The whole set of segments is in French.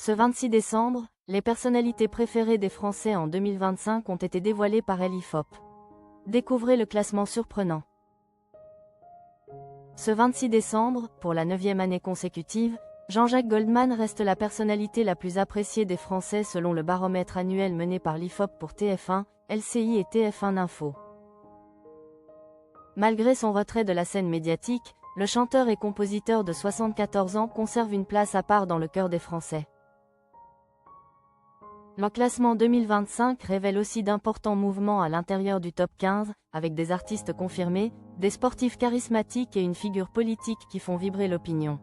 Ce 26 décembre, les personnalités préférées des Français en 2025 ont été dévoilées par l'IFOP. Découvrez le classement surprenant. Ce 26 décembre, pour la 9e année consécutive, Jean-Jacques Goldman reste la personnalité la plus appréciée des Français selon le baromètre annuel mené par l'IFOP pour TF1, LCI et TF1 Info. Malgré son retrait de la scène médiatique, le chanteur et compositeur de 74 ans conserve une place à part dans le cœur des Français. Le classement 2025 révèle aussi d'importants mouvements à l'intérieur du top 15, avec des artistes confirmés, des sportifs charismatiques et une figure politique qui font vibrer l'opinion.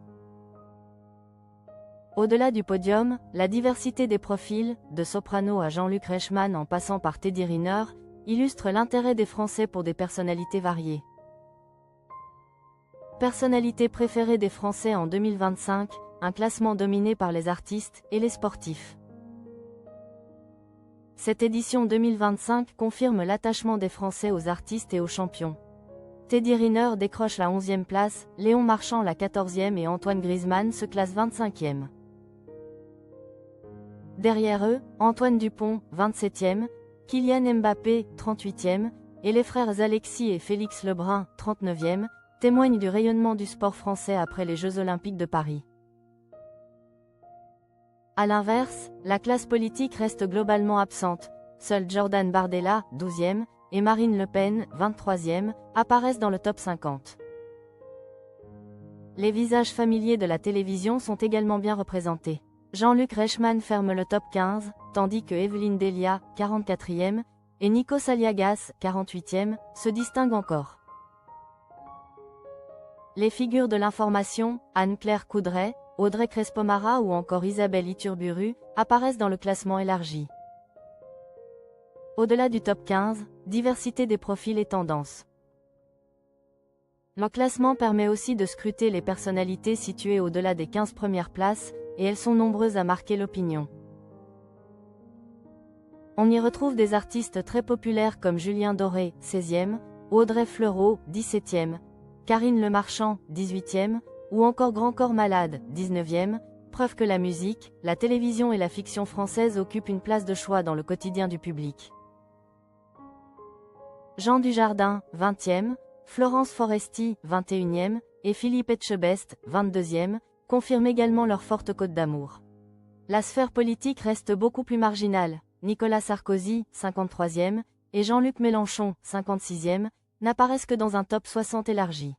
Au-delà du podium, la diversité des profils, de Soprano à Jean-Luc Reichmann en passant par Teddy Riner, illustre l'intérêt des Français pour des personnalités variées. Personnalités préférées des Français en 2025, un classement dominé par les artistes et les sportifs. Cette édition 2025 confirme l'attachement des Français aux artistes et aux champions. Teddy Riner décroche la 11e place, Léon Marchand la 14e et Antoine Griezmann se classe 25e. Derrière eux, Antoine Dupont, 27e, Kylian Mbappé, 38e, et les frères Alexis et Félix Lebrun, 39e, témoignent du rayonnement du sport français après les Jeux Olympiques de Paris. A l'inverse, la classe politique reste globalement absente. Seul Jordan Bardella, 12e, et Marine Le Pen, 23e, apparaissent dans le top 50. Les visages familiers de la télévision sont également bien représentés. Jean-Luc Reichmann ferme le top 15, tandis que Evelyne Delia, 44e, et Nikos Aliagas, 48e, se distinguent encore. Les figures de l'information, Anne-Claire Coudray, Audrey Crespo-Mara ou encore Isabelle Iturburu, apparaissent dans le classement élargi. Au-delà du top 15, diversité des profils et tendances. Le classement permet aussi de scruter les personnalités situées au-delà des 15 premières places, et elles sont nombreuses à marquer l'opinion. On y retrouve des artistes très populaires comme Julien Doré, 16e, Audrey Fleurot, 17e, Karine Le Marchand, 18e, ou encore Grand Corps Malade, 19e, preuve que la musique, la télévision et la fiction française occupent une place de choix dans le quotidien du public. Jean Dujardin, 20e, Florence Foresti, 21e, et Philippe Etchebest, 22e, confirment également leur forte cote d'amour. La sphère politique reste beaucoup plus marginale. Nicolas Sarkozy, 53e, et Jean-Luc Mélenchon, 56e, n'apparaissent que dans un top 60 élargi.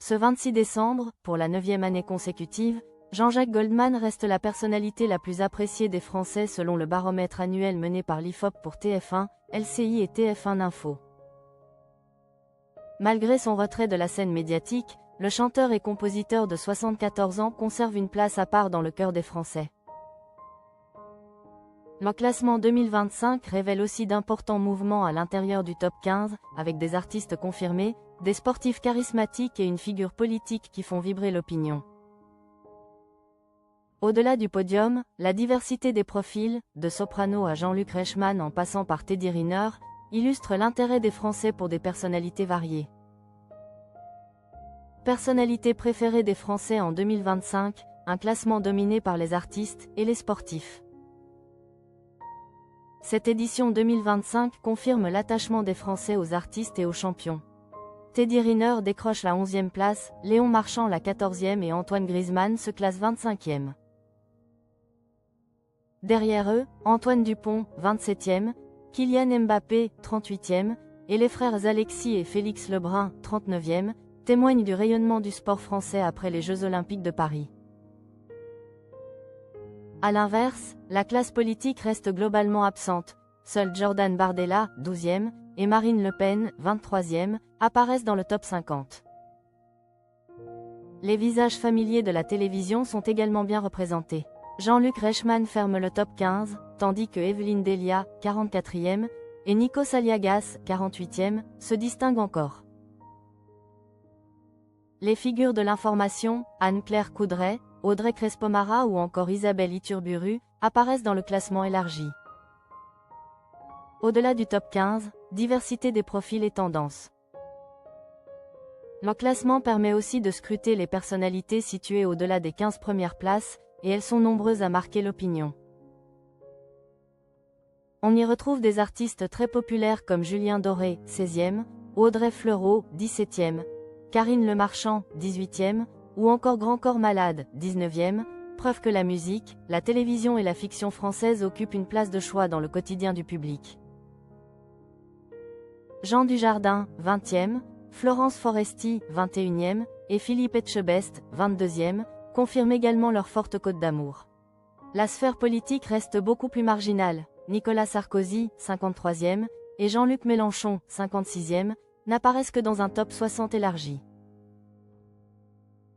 Ce 26 décembre, pour la 9e année consécutive, Jean-Jacques Goldman reste la personnalité la plus appréciée des Français selon le baromètre annuel mené par l'IFOP pour TF1, LCI et TF1 Info. Malgré son retrait de la scène médiatique, le chanteur et compositeur de 74 ans conserve une place à part dans le cœur des Français. Le classement 2025 révèle aussi d'importants mouvements à l'intérieur du top 15, avec des artistes confirmés, des sportifs charismatiques et une figure politique qui font vibrer l'opinion. Au-delà du podium, la diversité des profils, de Soprano à Jean-Luc Reichmann en passant par Teddy Riner, illustre l'intérêt des Français pour des personnalités variées. Personnalités préférées des Français en 2025, un classement dominé par les artistes et les sportifs. Cette édition 2025 confirme l'attachement des Français aux artistes et aux champions. Teddy Riner décroche la 11e place, Léon Marchand la 14e et Antoine Griezmann se classe 25e. Derrière eux, Antoine Dupont, 27e, Kylian Mbappé, 38e, et les frères Alexis et Félix Lebrun, 39e, témoignent du rayonnement du sport français après les Jeux Olympiques de Paris. A l'inverse, la classe politique reste globalement absente. Seul Jordan Bardella, 12e, et Marine Le Pen, 23e, apparaissent dans le top 50. Les visages familiers de la télévision sont également bien représentés. Jean-Luc Reichmann ferme le top 15, tandis que Evelyne Delia, 44e, et Nikos Aliagas, 48e, se distinguent encore. Les figures de l'information, Anne-Claire Coudray, Audrey Crespo-Mara ou encore Isabelle Iturburu, apparaissent dans le classement élargi. Au-delà du top 15, diversité des profils et tendances. Le classement permet aussi de scruter les personnalités situées au-delà des 15 premières places, et elles sont nombreuses à marquer l'opinion. On y retrouve des artistes très populaires comme Julien Doré, 16e, Audrey Fleurot, 17e, Karine Le Marchand, 18e, ou encore Grand Corps Malade, 19e, preuve que la musique, la télévision et la fiction française occupent une place de choix dans le quotidien du public. Jean Dujardin, 20e, Florence Foresti, 21e, et Philippe Etchebest, 22e, confirment également leur forte cote d'amour. La sphère politique reste beaucoup plus marginale. Nicolas Sarkozy, 53e, et Jean-Luc Mélenchon, 56e, n'apparaissent que dans un top 60 élargi.